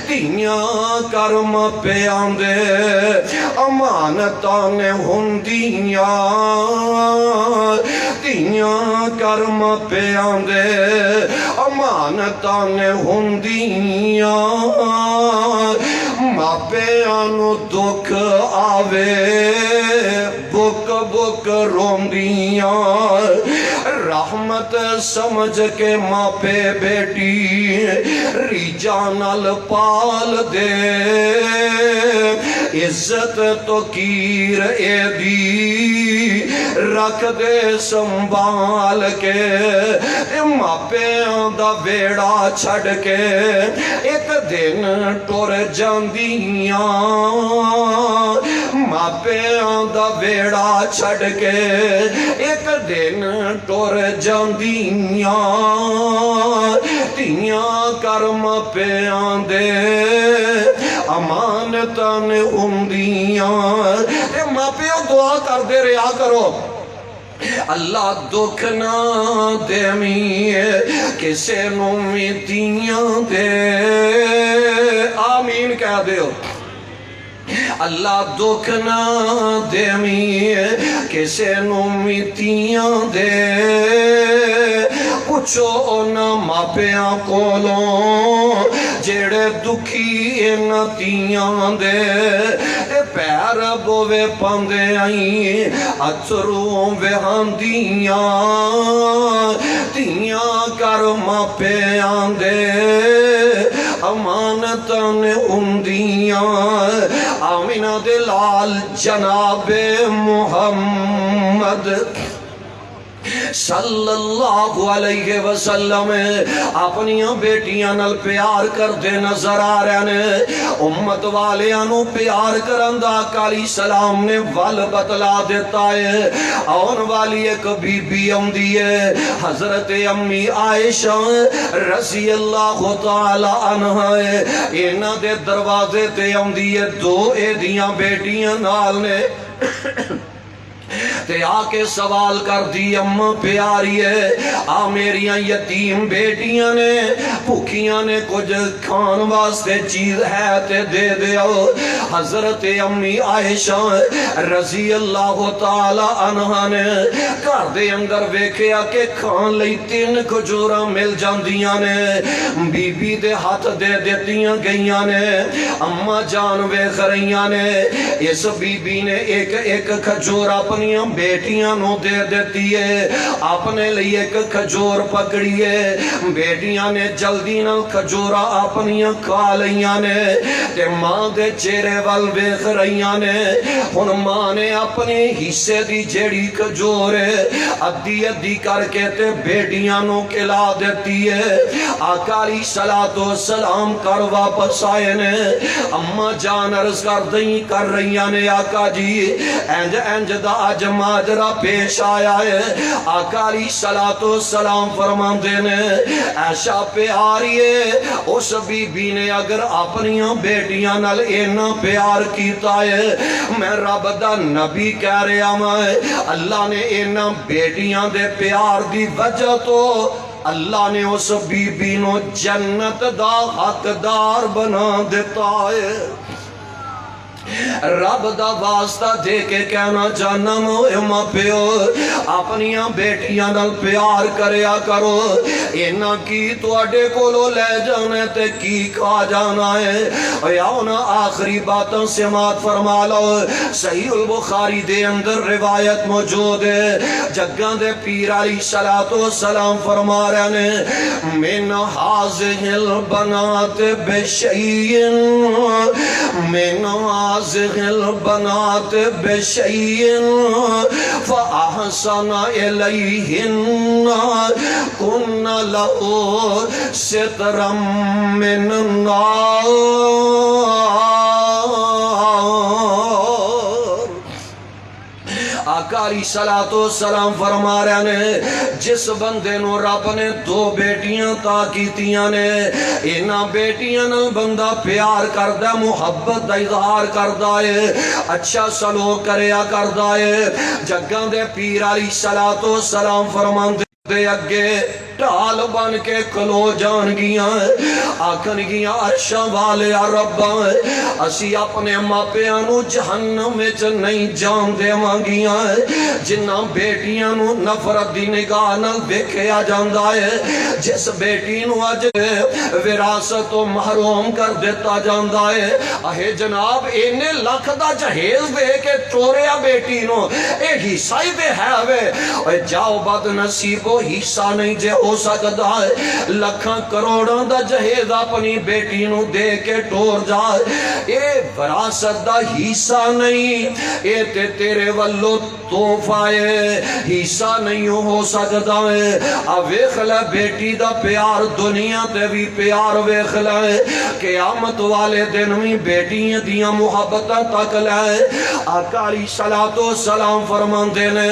تیاں کر ماں پیاں دے امانتاں نے ہوندیاں تیاں کر ماں پیاں دے امانتاں نے ہوندیاں ماں پیاں نو دکھ آوے بک بک روندیاں رحمت سمجھ کے ماں پہ بیٹی ریجا نال پال دے عزت تو کیر اے دی رکھ دے سنبھال کے ماں پیاں دا ویڑا چھڑ کے ایک دن ٹر جاندیاں ماں پیاں دا ویڑا چھڑ کے ایک دن ٹر جاندیاں تیاں کر ماں پیاں دے امانتاں نے ہوندیاں ماں پیو دعا کر دے رہا کرو اللہ دکھ نہ دے میے کسے نو میتیاں دے آمین کہہ دیو اللہ دکھ نہ دے میے کسے نو میتیاں دے پوچھو نہ ماپیاں کولوں جیڑے دکھی نتیاں دے پیر بوے پاندے آئیں اتھروں وہاندیاں تیاں کر ماپیاں دے امانتاں ہوندیاں آمینہ دے لال جناب محمد صلی اللہ علیہ وسلم اپنیاں بیٹیاں نال پیار کر دے نظر آ رہے نے امت والیاں نو پیار کرن دا آقا علیہ السلام نے ول بتلا دیتا ہے آن والی ایک بی بی آندی ہے حضرت امی عائشہ رضی اللہ تعالی عنہ انہاں دے دروازے تے آندی ہے دو ایدیاں بیٹیاں نال نے تے آکے سوال کر دی اماں پیاری ہے آ میریاں یتیم بیٹیاں نے بھوکیاں نے کچھ کھان واسطے چیز ہے تے دے دیو حضرت امی عائشہ رضی اللہ تعالی عنہ نے گھر دے اندر ویکھیا کہ کھان لئی 3 کھجوراں مل جاندیاں نے بی بی دے ہاتھ دے دیتیاں گئیاں نے اماں جان ویکھ رہیاں نے اس بی بی نے ایک ایک کھجور اپنی بیٹیاں نو دے دیتی ہے اپنے لئے ایک کھجور پکڑی ہے بیٹیاں نے جلدی نہ کھجورا اپنیاں کھا لیاں نے تے ماں دے چہرے وال ویکھ رہیاں نے ہن ماں نے اپنے حصے دی جیڑی کھجور ادھی ادھی کر کے تے بیٹیاں نو کھلا دیتی ہے آقا علیہ الصلوۃ والسلام کر واپس آئے نے اماں جان عرض کر رہیاں نے آقا جی انج انج دا آج ماجرا پیش آیا ہے آقا علیہ الصلوۃ والسلام فرماندے نے ایشا پیاری ہے اس بی بی نے اگر اپنیاں بیٹیاں نال اینا پیار کیتا ہے میں رب دا نبی کہہ رہا میں اللہ نے اینا بیٹیاں دے پیار دی وجہ تو اللہ نے اس بی بی نو جنت دا حقدار بنا دیتا ہے رب دا واسطہ دے کے کہنا چاہنا موئے ماں پیو اپنیاں بیٹیاں نال پیار کریا کرو اینا کی تواڈے کولو لے جانے تے کی کھا جانا ہے یاونا آخری باتوں سے مات فرما لو صحیح البخاری دے اندر روایت موجود ہے جگاں دے پیر علیہ السلام فرما رہے نے من حاضر البنات بشیئن من حاضر البنات بشیئن فأحسن الیہن کن لہو سترم من النار آقا علیہ السلام فرما رہے نے جس بندے نو رب نے دو بیٹیاں تا کیتیاں نے اینا بیٹیاں نال بندہ پیار کردہ محبت دا اظہار کردہ ہے اچھا سلوک کریا کردہ ہے جگاں دے پیر علیہ السلام فرمان دے اگے ٹال بن کے کلو جان گیاں آکھن گیاں عرشاں والے رباں اسی اپنے ماپیاں نو جہنم وچ نہیں جان دیواں گیاں جنہ بیٹیاں نو نفرت دی نگاہ نال ویکھیا جاندا ہے جس بیٹی نو اج وراثت تو محروم کر دیتا جاندا ہے اے جناب اینے لاکھ دا جہیز دے کے چوریا بیٹی نو اے حصہ ہی دے ہے وے جاؤ بد نصیبو حصہ نہیں جے ہو سکتا ہے لکھاں کروڑاں دا جہیز اپنی بیٹی نو دے کے ٹور جائے اے وراثت دا حصہ نہیں اے تے تیرے والو توفہ ہے حصہ نہیں ہو سکتا ہے ویکھ لے بیٹی دا پیار دنیا تے بھی پیار ویکھ لے قیامت والے دن میں بیٹیاں دیاں محبتاں تک لے آقا علیہ السلام فرماندے نے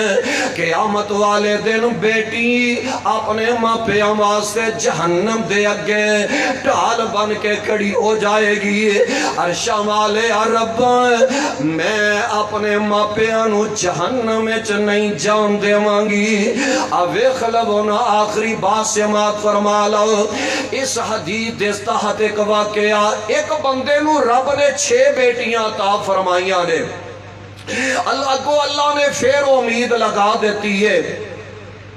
قیامت والے دن بیٹی اپنے ماں پیاں واسطے جہنم دے اگے ٹال بن کے کھڑی ہو جائے گی عرشاں والے رب میں اپنے ماں پیاں نو جہنم وچ نہیں جان دیواں گی ویکھ لو نا آخری بات سے مات فرما لو اس حدیث دے تحت ایک واقعہ ایک بندے نو رب نے 6 بیٹیاں عطا فرمائیاں نے اللہ نے پھر امید لگا دیتی ہے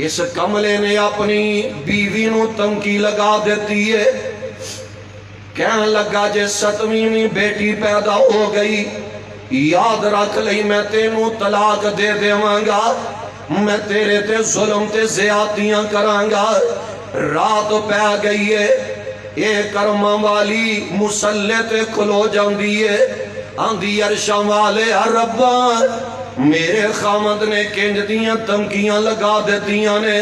اس کملے نے اپنی بیوی نو تنکی لگا دیتی ہے کہنے لگا جے 7ویں بیٹی پیدا ہو گئی یاد رکھ لئی میں تینوں طلاق دے دیواں گا میں تیرے تے ظلم تے زیادتیاں کراں گا رات پہ گئی ہے اے کرماں والی مسلح تے کھلو جاندی ہے آندھی عرشاں والے ربا میرے خامد نے کنج دیاں تمکیاں لگا دیتیاں نے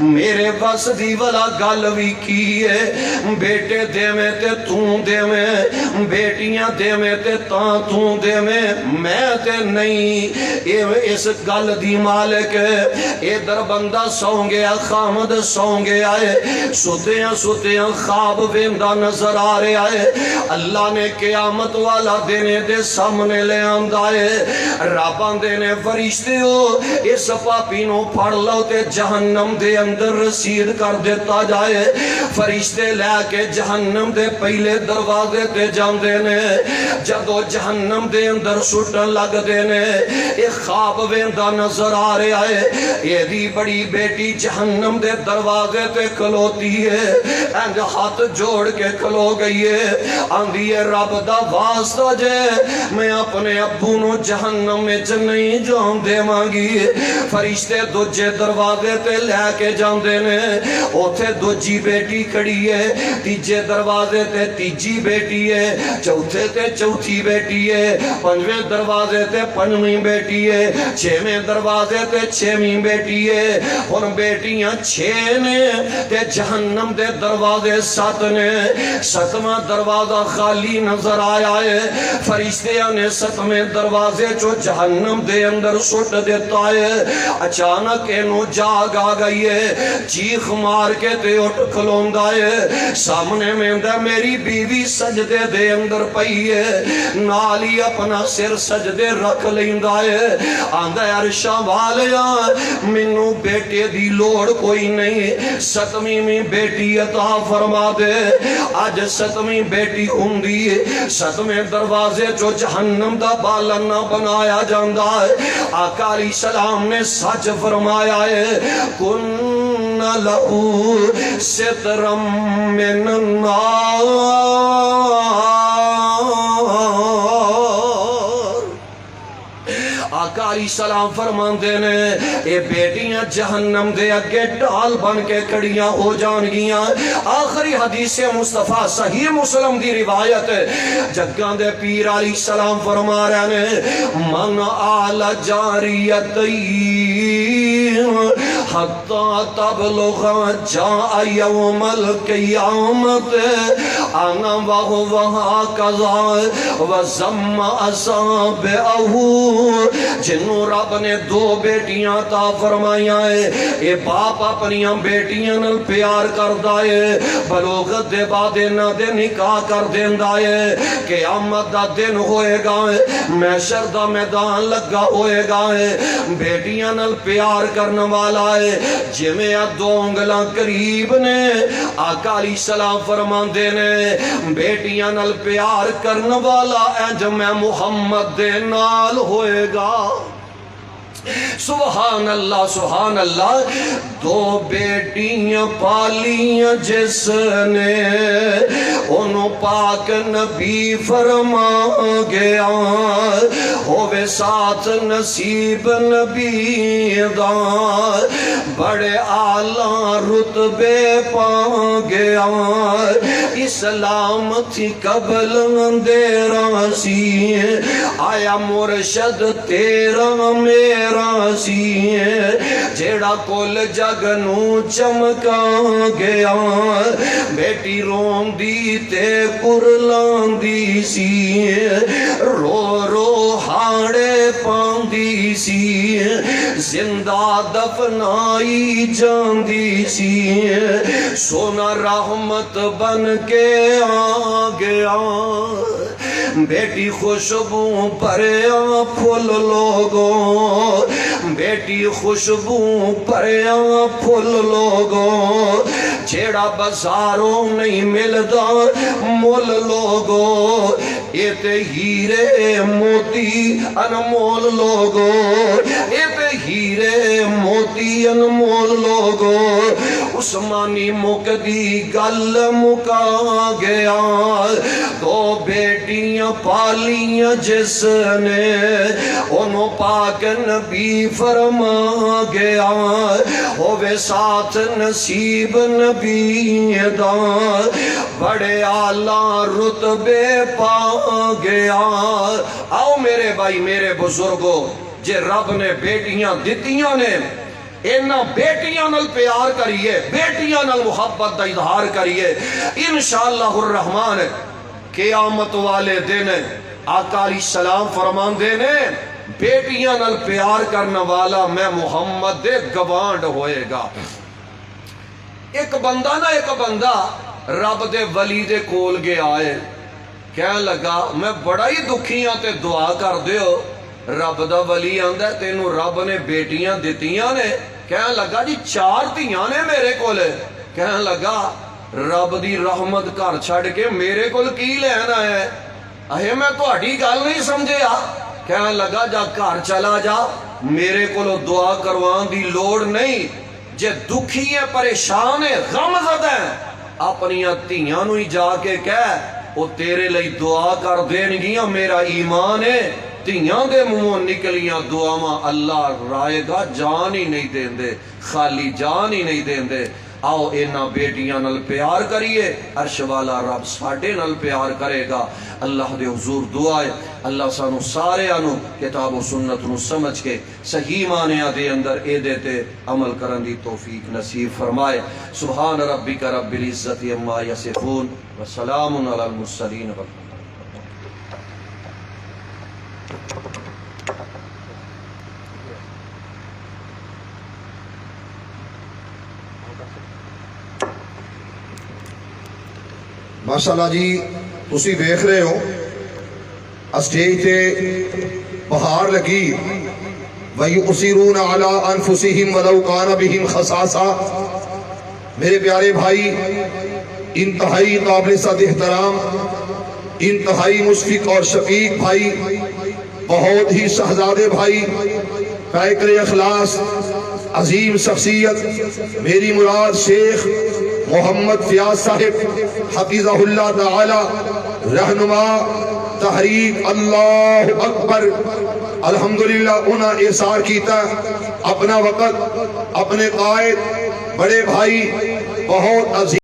میرے بس دی والا گل بھی کی ہے بیٹے دے میں تے توں دے میں بیٹیاں دے میں تے تاں توں دے میں تے نہیں اس گل دی مالک اے در بندہ سوں گیا خامد سوں گیا ہے ستیاں خواب ویندہ نظر آ رہا ہے اللہ نے قیامت والا دینے دے سامنے لے آندہ ہے رابان دینے فرشتے ہو اس پاپی نو پڑھ لو تے جہنم دے اندر رسید کر دیتا جائے فرشتے لے کے جہنم دے پہلے دروازے تے جان دینے جدو جہنم دے اندر سٹن لگ دینے ایک خواب ویندہ نظر آ رہا ہے یہ دی بڑی بیٹی جہنم دے دروازے تے کھلوتی ہے اینج ہاتھ جوڑ کے کھلو گئی ہے آندھی ہے رب دا واسطہ جے میں اپنے ابو نو جہنم میں نہیں جان دے مانگی فرشتے دوجے دروازے تے لے کے جان دینے اوتھے دوجی بیٹی کھڑی ہے تیجے دروازے تے تیجی بیٹی ہے چوتھے تے چوتھی بیٹی ہے پنجویں دروازے تے پنجویں بیٹی ہے چھویں دروازے تے چھویں بیٹی ہے ان بیٹیاں 6 نے تے جہنم دے دروازے 7 نے 7واں دروازہ خالی نظر آیا ہے فرشتیاں نے 7ویں دروازے چو جہنم دے اندر سٹ دیتا ہے اچانک انہوں جاگ آ گئی ہے چیخ مار کے تے اٹھ کھلوندا ہے سامنے میں دا میری بیوی سجدے دے اندر پئی ہے نالی اپنا سر سجدے رکھ لیندا ہے آندہ عرشاں والیا منو بیٹے دی لوڑ کوئی نہیں 7ویں میں بیٹی عطا فرما دے آج 7ویں بیٹی ہوندی 7ویں دروازے جو جہنم دا بالن نہ بنایا جاندہ ہے آقا علیہ السلام نے سچ فرمایا ہے کن لہو سترم من النار۔ آقا علیہ السلام فرماندے نے اے بیٹیاں جہنم دے اگے ڈال بن کے کڑیاں ہو جان گیاں۔ آخری حدیث مصطفیٰ صحیح مسلم دی روایت جگاں دے پیر علیہ السلام فرما رہے نے من آل جاریتین حتی تبلغ جاء یوم القیامت انا وہو کذا وزم اصابعہو۔ جنہوں رب نے دو بیٹیاں عطا فرمائیاں ہے، اے باپ اپنیاں بیٹیاں نال پیار کردا ہے، بلوغت دے بعد انہاں دے نکاح کر دیندا ہے۔ قیامت دا دن ہوئے گا، محشر دا میدان لگا ہوئے گا، بیٹیاں نال پیار کرنے والا ہے جویں دو انگلاں قریب نے۔ آقا علیہ السلام فرماندے نے بیٹیاں نال پیار کرنے والا انج میں محمد دے نال ہوئے گا۔ سبحان اللہ سبحان اللہ۔ دو بیٹیاں پالیاں جس نے انہوں پاک نبی فرما گیا، ہووے ساتھ نصیب نبی دا، بڑے اعلیٰ رتبے پا گیا۔ اسلام تھی قبل اندھیرا سی، آیا مرشد تیرا میرا سی، جیڑا کل جگ نو چمکا گیا، بیٹی رون دی تے کرلان دی سی، رو رو ہاڑے پاندی سی، زندہ دفنائی جاندی سی، سونا رحمت بن کے آ گیا۔ بیٹی خوشبو پریاں پھول لوگوں، بیٹی خوشبو پریاں پھول لوگوں، جیڑا بازاروں نہیں ملدا مول لوگوں، یہ تے ہیرے موتی انمول لوگوں، یہ تے ہیرے موتی انمول لوگوں۔ عثمانی مقدی گل مکا گیا، دو بیٹیاں پالیاں جس نے انہوں پاک نبی فرما گیا، ہووے ساتھ نصیب نبی دا، بڑے اعلیٰ رتبے پا گیا۔ آؤ میرے بھائی میرے بزرگوں، جے رب نے بیٹیاں دتیاں نے، انہاں بیٹیاں نال پیار کریے، بیٹیاں نال محبت دا اظہار کریے، انشاءاللہ الرحمن قیامت والے دن آقا علیہ السلام فرمان دینے بیٹیاں نال پیار کرنا والا میں محمد دے گوانڈ ہوئے گا۔ ایک بندہ رب دے ولی دے کول گے آئے، کہنے لگا میں بڑا ہی دکھیاں تے دعا کر دیو۔ رب دا ولی آندہ ہے تینوں رب نے بیٹیاں دیتیاں نے؟ کہنے لگا جی 4 دھیاں نے میرے کولے۔ کہنے لگا رب دی رحمت گھر چھڑ کے میرے کول کی لینا ہے؟ اہے میں تو ہڈی گل نہیں سمجھے آ۔ کہنے لگا جا گھر چلا جا، میرے کولو دعا کروان دی لوڑ نہیں، جے دکھی ہے پریشان ہے غم زدہ ہے اپنیاں دھیاں نو ہی جا کے کہہ وہ تیرے لئی دعا کر دین گیاں، میرا ایمان ہے دھیاں دے منہوں نکلیاں دعاواں اللہ رائے گا، جان ہی نہیں دین دے، خالی جان ہی نہیں دین دے۔ آؤ اینا بیٹیاں نل پیار کریے، عرش والا رب ساڑھے نل پیار کرے گا۔ اللہ دے حضور دعائے اللہ سانو سارے آنو کتاب و سنت نو سمجھ کے صحیح معنیہ دے اندر اے دیتے عمل کرن دی توفیق نصیب فرمائے۔ سبحان ربک رب العزت عما یصفون وسلام علی المرسلین۔ ماشاءاللہ جی تسی دیکھ رہے ہو اسٹیج تے بہار لگی وَيُؤْثِرُونَ عَلَىٰ أَنفُسِهِمْ وَلَوْ كَانَ بِهِمْ خَصَاصَةٌ۔ میرے پیارے بھائی، انتہائی قابل صد احترام، انتہائی مشفق اور شفیق بھائی، بہت ہی شہزادے بھائی، پیکر اخلاص عظیم شخصیت میری مراد شیخ محمد فیاض صاحب حفظہ اللہ تعالی رہنما تحریک اللہ اکبر الحمدللہ انہاں احسار کیتا اپنا وقت اپنے قائد بڑے بھائی بہت عظیم